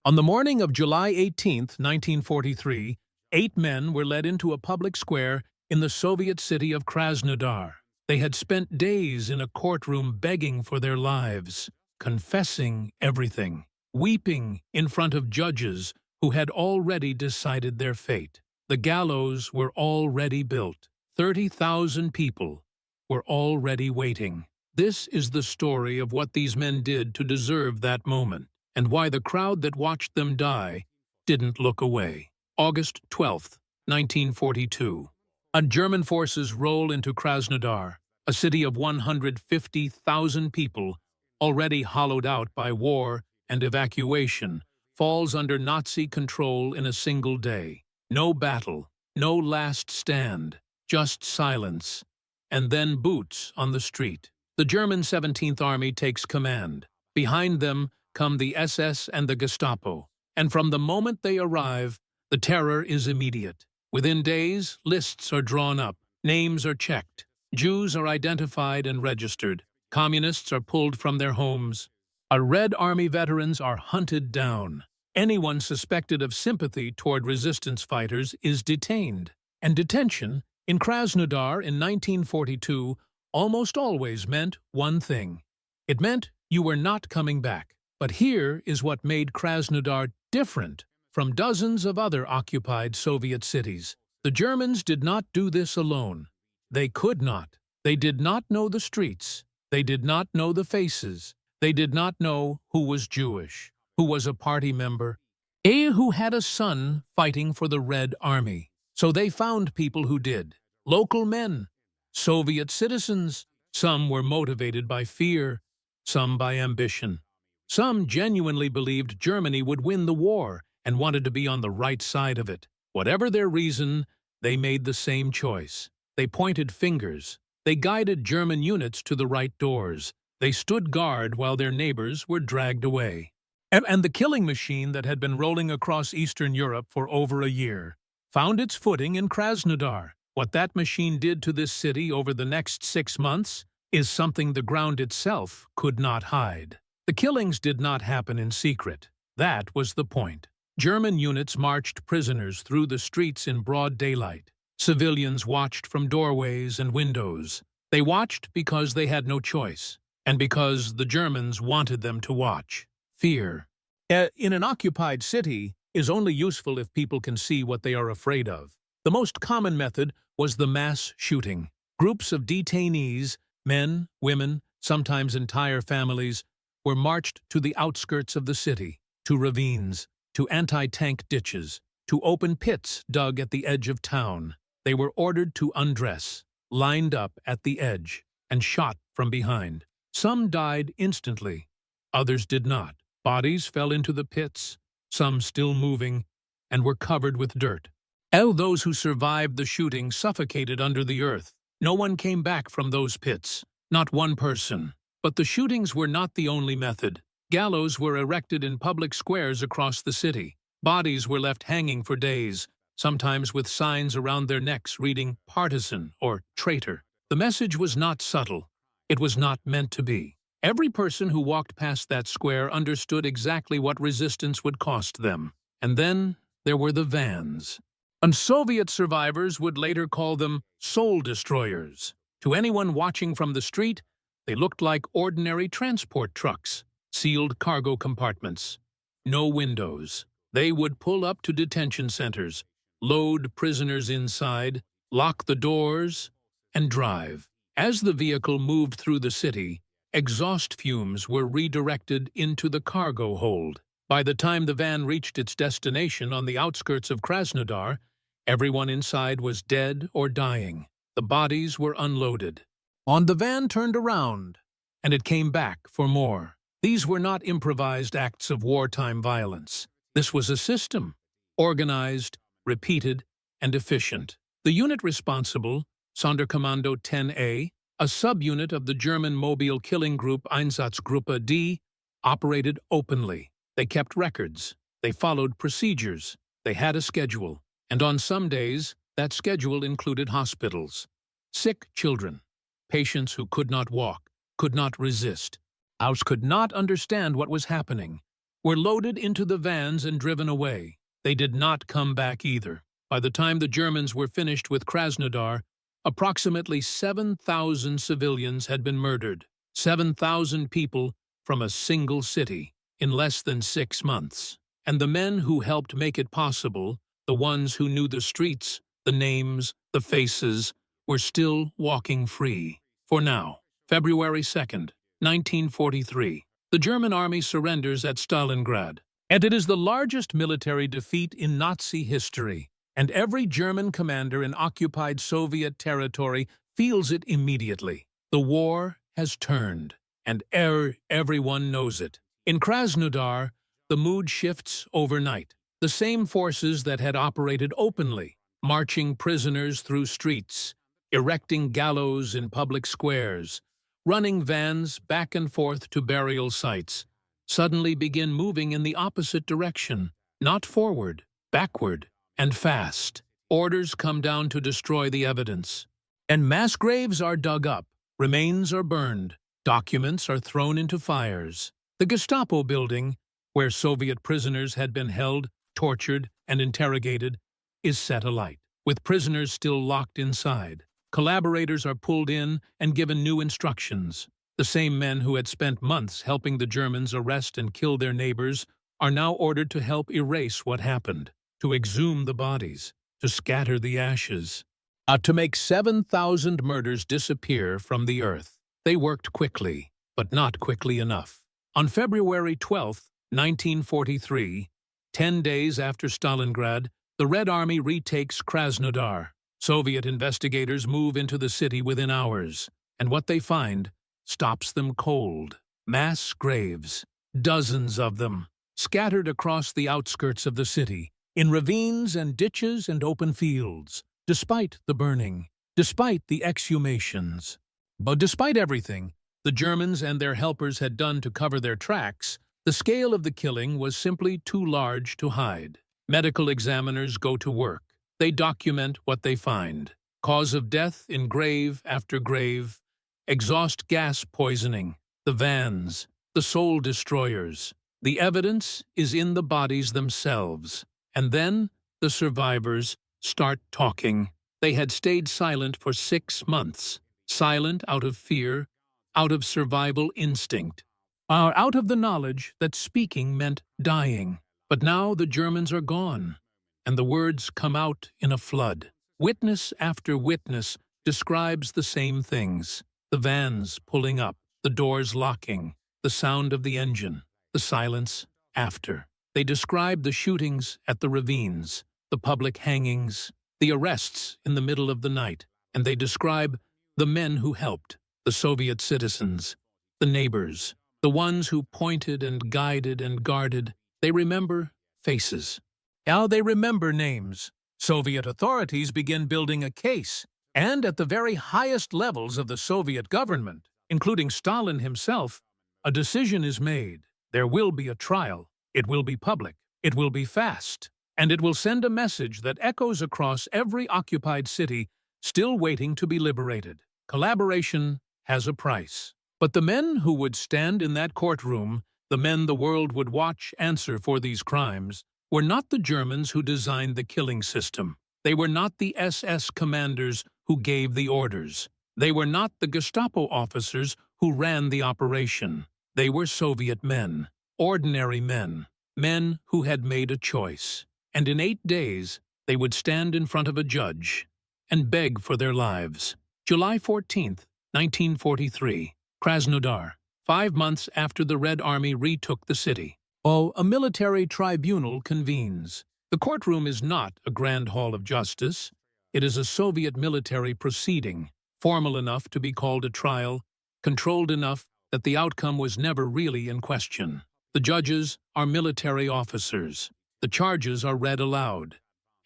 On the morning of July 18, 1943, 8 men were led into a public square in the Soviet city of Krasnodar. They had spent days in a courtroom begging for their lives, confessing everything, weeping in front of judges who had already decided their fate. The gallows were already built. 30,000 people were already waiting. This is the story of what these men did to deserve that moment, and why the crowd that watched them die didn't look away. August 12, 1942. German forces roll into Krasnodar, a city of 150,000 people, already hollowed out by war and evacuation, falls under Nazi control in a single day. No battle, no last stand, just silence, and then boots on the street. The German 17th Army takes command. Behind them come the SS and the Gestapo, and from the moment they arrive, the terror is immediate. Within days, lists are drawn up, names are checked, Jews are identified and registered, communists are pulled from their homes. Our Red Army veterans are hunted down. Anyone suspected of sympathy toward resistance fighters is detained. And detention in Krasnodar in 1942 almost always meant one thing. It meant you were not coming back. But here is what made Krasnodar different from dozens of other occupied Soviet cities. The Germans did not do this alone. They could not. They did not know the streets. They did not know the faces. They did not know who was Jewish, who was a party member, who had a son fighting for the Red Army. So they found people who did. Local men, Soviet citizens. Some were motivated by fear, some by ambition. Some genuinely believed Germany would win the war and wanted to be on the right side of it. Whatever their reason, they made the same choice. They pointed fingers. They guided German units to the right doors. They stood guard while their neighbors were dragged away. And the killing machine that had been rolling across Eastern Europe for over a year found its footing in Krasnodar. What that machine did to this city over the next 6 months is something the ground itself could not hide. The killings did not happen in secret. That was the point. German units marched prisoners through the streets in broad daylight. Civilians watched from doorways and windows. They watched because they had no choice, and because the Germans wanted them to watch. Fear, in an occupied city, is only useful if people can see what they are afraid of. The most common method was the mass shooting. Groups of detainees, men, women, sometimes entire families, were marched to the outskirts of the city, to ravines, to anti-tank ditches, to open pits dug at the edge of town. They were ordered to undress, lined up at the edge, and shot from behind. Some died instantly, others did not. Bodies fell into the pits, some still moving, and were covered with dirt. All those who survived the shooting suffocated under the earth. No one came back from those pits, not one person. But the shootings were not the only method. Gallows were erected in public squares across the city. Bodies were left hanging for days, sometimes with signs around their necks reading "partisan" or "traitor." The message was not subtle. It was not meant to be. Every person who walked past that square understood exactly what resistance would cost them. And then there were the vans. And Soviet survivors would later call them soul destroyers. To anyone watching from the street, they looked like ordinary transport trucks, sealed cargo compartments. No windows. They would pull up to detention centers, load prisoners inside, lock the doors, and drive. As the vehicle moved through the city, exhaust fumes were redirected into the cargo hold. By the time the van reached its destination on the outskirts of Krasnodar, everyone inside was dead or dying. The bodies were unloaded. The van turned around, and it came back for more. These were not improvised acts of wartime violence. This was a system, organized, repeated, and efficient. The unit responsible, Sonderkommando 10A, a subunit of the German mobile killing group Einsatzgruppe D, operated openly. They kept records. They followed procedures. They had a schedule. And on some days, that schedule included hospitals, sick children, patients who could not walk, could not resist, could not understand what was happening. were loaded into the vans and driven away. They did not come back either. By the time the Germans were finished with Krasnodar, approximately 7,000 civilians had been murdered. 7,000 people from a single city in less than 6 months. And the men who helped make it possible, the ones who knew the streets, the names, the faces, were still walking free. For now, February 2nd, 1943, the German army surrenders at Stalingrad, and it is the largest military defeat in Nazi history, and every German commander in occupied Soviet territory feels it immediately. The war has turned, and everyone knows it. In Krasnodar, the mood shifts overnight. The same forces that had operated openly, marching prisoners through streets, erecting gallows in public squares, running vans back and forth to burial sites, suddenly begin moving in the opposite direction, not forward, backward, and fast. Orders come down to destroy the evidence. And mass graves are dug up, remains are burned, documents are thrown into fires. The Gestapo building, where Soviet prisoners had been held, tortured, and interrogated, is set alight, with prisoners still locked inside. Collaborators are pulled in and given new instructions. The same men who had spent months helping the Germans arrest and kill their neighbors are now ordered to help erase what happened, to exhume the bodies, to scatter the ashes, to make 7,000 murders disappear from the earth. They worked quickly, but not quickly enough. On February 12, 1943, 10 days after Stalingrad, the Red Army retakes Krasnodar. Soviet investigators move into the city within hours, and what they find stops them cold. Mass graves, dozens of them, scattered across the outskirts of the city, in ravines and ditches and open fields, despite the burning, despite the exhumations. But despite everything the Germans and their helpers had done to cover their tracks, the scale of the killing was simply too large to hide. Medical examiners go to work. They document what they find. Cause of death in grave after grave, exhaust gas poisoning, the vans, the soul destroyers. The evidence is in the bodies themselves. And then the survivors start talking. They had stayed silent for 6 months, silent out of fear, out of survival instinct, out of the knowledge that speaking meant dying. But now the Germans are gone, and the words come out in a flood. Witness after witness describes the same things. The vans pulling up, the doors locking, the sound of the engine, the silence after. They describe the shootings at the ravines, the public hangings, the arrests in the middle of the night, and they describe the men who helped, the Soviet citizens, the neighbors, the ones who pointed and guided and guarded. They remember faces. Now they remember names. Soviet authorities begin building a case, and at the very highest levels of the Soviet government, including Stalin himself, a decision is made. There will be a trial. It will be public. It will be fast. And it will send a message that echoes across every occupied city still waiting to be liberated. Collaboration has a price. But the men who would stand in that courtroom, the men the world would watch answer for these crimes, were not the Germans who designed the killing system. They were not the SS commanders who gave the orders. They were not the Gestapo officers who ran the operation. They were Soviet men, ordinary men, men who had made a choice. And in 8 days, they would stand in front of a judge and beg for their lives. July 14th, 1943, Krasnodar, 5 months after the Red Army retook the city. A military tribunal convenes. The courtroom is not a grand hall of justice. It is a Soviet military proceeding, formal enough to be called a trial, controlled enough that the outcome was never really in question. The judges are military officers. The charges are read aloud,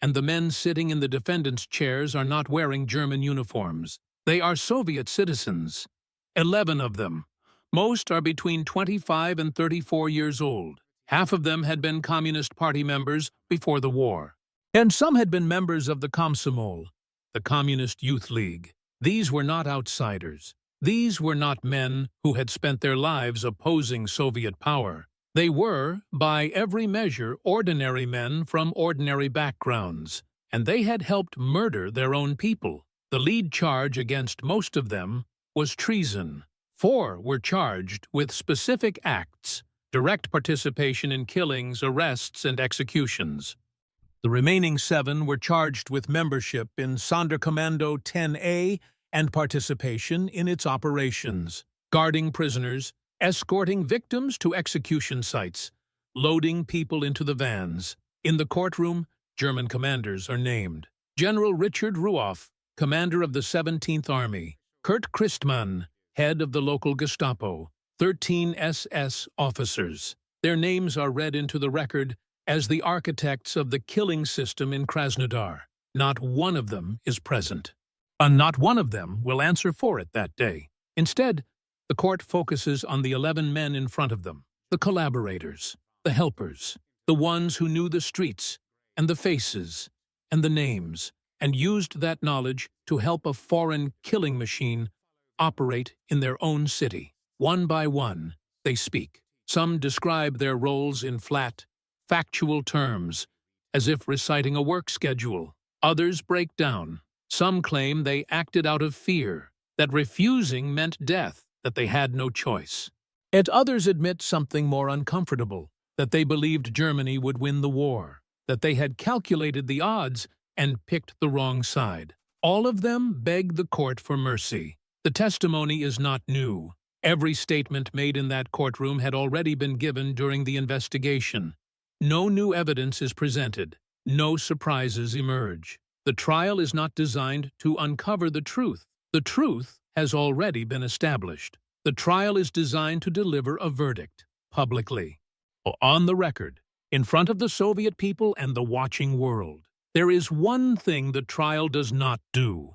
and the men sitting in the defendants' chairs are not wearing German uniforms. They are Soviet citizens, 11 of them. Most are between 25 and 34 years old. Half of them had been Communist Party members before the war, and some had been members of the Komsomol, the Communist Youth League. These were not outsiders. These were not men who had spent their lives opposing Soviet power. They were, by every measure, ordinary men from ordinary backgrounds, and they had helped murder their own people. The lead charge against most of them was treason. 4 were charged with specific acts, direct participation in killings, arrests, and executions. The remaining 7 were charged with membership in Sonderkommando 10A and participation in its operations, guarding prisoners, escorting victims to execution sites, loading people into the vans. In the courtroom, German commanders are named. General Richard Ruoff, commander of the 17th Army; Kurt Christmann, head of the local Gestapo; 13 SS officers. Their names are read into the record as the architects of the killing system in Krasnodar. Not one of them is present. And not one of them will answer for it that day. Instead, the court focuses on the 11 men in front of them, the collaborators, the helpers, the ones who knew the streets and the faces and the names, and used that knowledge to help a foreign killing machine operate in their own city. One by one, they speak. Some describe their roles in flat, factual terms, as if reciting a work schedule. Others break down. Some claim they acted out of fear, that refusing meant death, that they had no choice. Yet others admit something more uncomfortable, that they believed Germany would win the war, that they had calculated the odds and picked the wrong side. All of them beg the court for mercy. The testimony is not new. Every statement made in that courtroom had already been given during the investigation. No new evidence is presented. No surprises emerge. The trial is not designed to uncover the truth. The truth has already been established. The trial is designed to deliver a verdict, publicly, on the record, in front of the Soviet people and the watching world. There is one thing the trial does not do.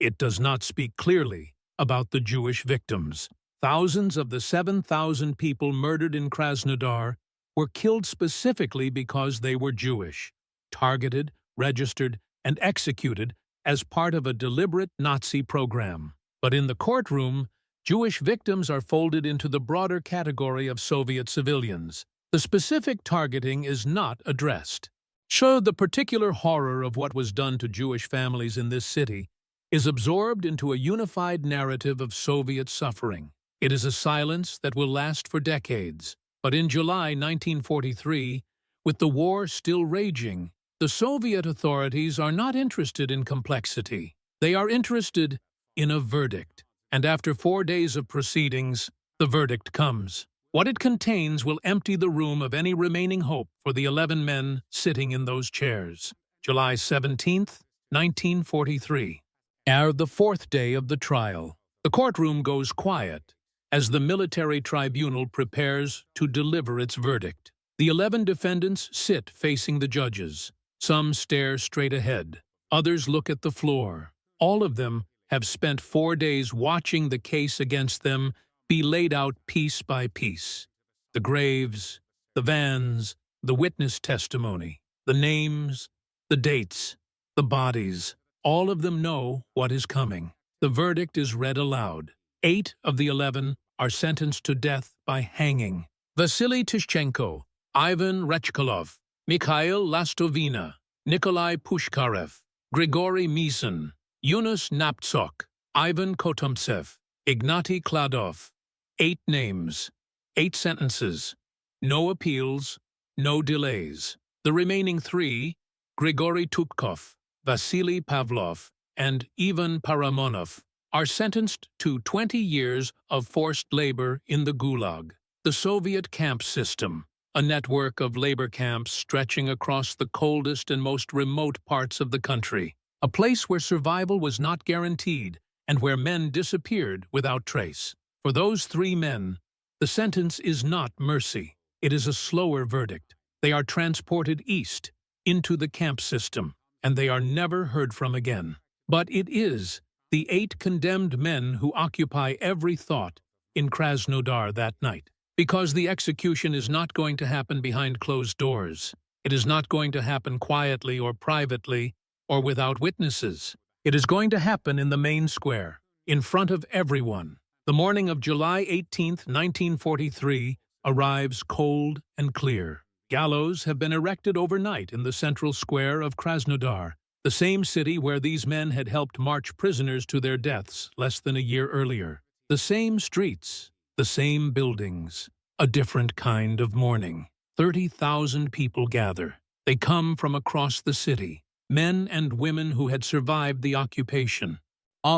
It does not speak clearly about the Jewish victims. Thousands of the 7,000 people murdered in Krasnodar were killed specifically because they were Jewish, targeted, registered, and executed as part of a deliberate Nazi program. But in the courtroom, Jewish victims are folded into the broader category of Soviet civilians. The specific targeting is not addressed. So the particular horror of what was done to Jewish families in this city is absorbed into a unified narrative of Soviet suffering. It is a silence that will last for decades. But in July 1943, with the war still raging, the Soviet authorities are not interested in complexity. They are interested in a verdict. And after 4 days of proceedings, the verdict comes. What it contains will empty the room of any remaining hope for the 11 men sitting in those chairs. July 17th, 1943. The 4th day of the trial. The courtroom goes quiet as the military tribunal prepares to deliver its verdict. The 11 defendants sit facing the judges. Some stare straight ahead. Others look at the floor. All of them have spent 4 days watching the case against them be laid out piece by piece. The graves, the vans, the witness testimony, the names, the dates, the bodies. All of them know what is coming. The verdict is read aloud. 8 of the 11 are sentenced to death by hanging. Vasily Tishchenko, Ivan Rechkolov, Mikhail Lastovina, Nikolai Pushkarev, Grigory Mizin, Yunus Naptsok, Ivan Kotomtsev, Ignatiy Kladov. 8 names, 8 sentences, no appeals, no delays. The remaining 3, Grigory Tutkov, Vasily Pavlov, and Ivan Paramonov, are sentenced to 20 years of forced labor in the Gulag, the Soviet camp system, a network of labor camps stretching across the coldest and most remote parts of the country, a place where survival was not guaranteed and where men disappeared without trace. For those 3 men, the sentence is not mercy. It is a slower verdict. They are transported east, into the camp system, and they are never heard from again. But it is the 8 condemned men who occupy every thought in Krasnodar that night. Because the execution is not going to happen behind closed doors. It is not going to happen quietly or privately or without witnesses. It is going to happen in the main square, in front of everyone. The morning of July 18, 1943, arrives cold and clear. Gallows have been erected overnight in the central square of Krasnodar, the same city where these men had helped march prisoners to their deaths less than a year earlier. The same streets, the same buildings, a different kind of mourning. 30,000 people gather. They come from across the city, men and women who had survived the occupation.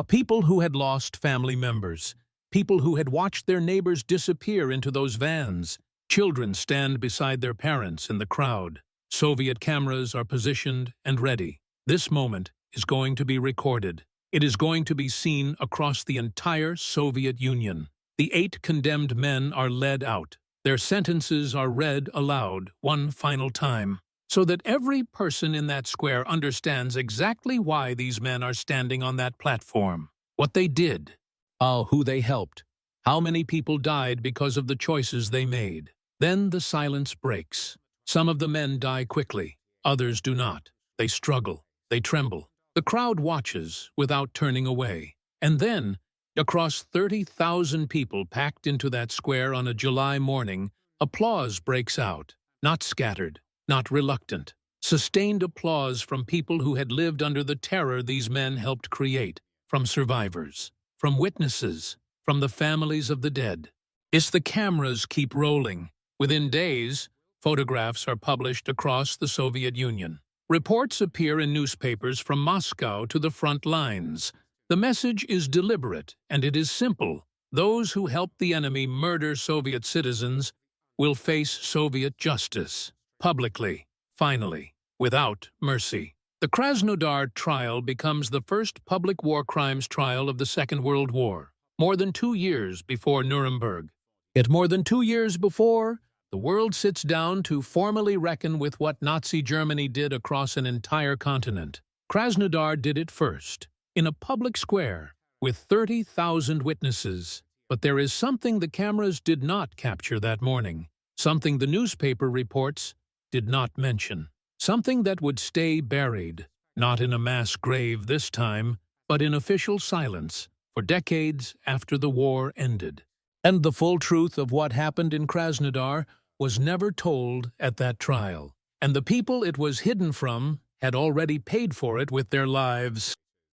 People who had lost family members, people who had watched their neighbors disappear into those vans. Children stand beside their parents in the crowd. Soviet cameras are positioned and ready. This moment is going to be recorded. It is going to be seen across the entire Soviet Union. The 8 condemned men are led out. Their sentences are read aloud one final time, so that every person in that square understands exactly why these men are standing on that platform, what they did, who they helped, how many people died because of the choices they made. Then the silence breaks. Some of the men die quickly, others do not. They struggle, they tremble. The crowd watches without turning away. And then, across 30,000 people packed into that square on a July morning, applause breaks out, not scattered, not reluctant. Sustained applause from people who had lived under the terror these men helped create, from survivors, from witnesses, from the families of the dead. As the cameras keep rolling, within days, photographs are published across the Soviet Union. Reports appear in newspapers from Moscow to the front lines. The message is deliberate, and it is simple. Those who helped the enemy murder Soviet citizens will face Soviet justice, publicly, finally, without mercy. The Krasnodar Trial becomes the first public war crimes trial of the Second World War, more than 2 years before Nuremberg. Yet more than 2 years before, the world sits down to formally reckon with what Nazi Germany did across an entire continent. Krasnodar did it first, in a public square, with 30,000 witnesses. But there is something the cameras did not capture that morning, something the newspaper reports did not mention, something that would stay buried, not in a mass grave this time, but in official silence, for decades after the war ended. And the full truth of what happened in Krasnodar was never told at that trial, and the people it was hidden from had already paid for it with their lives.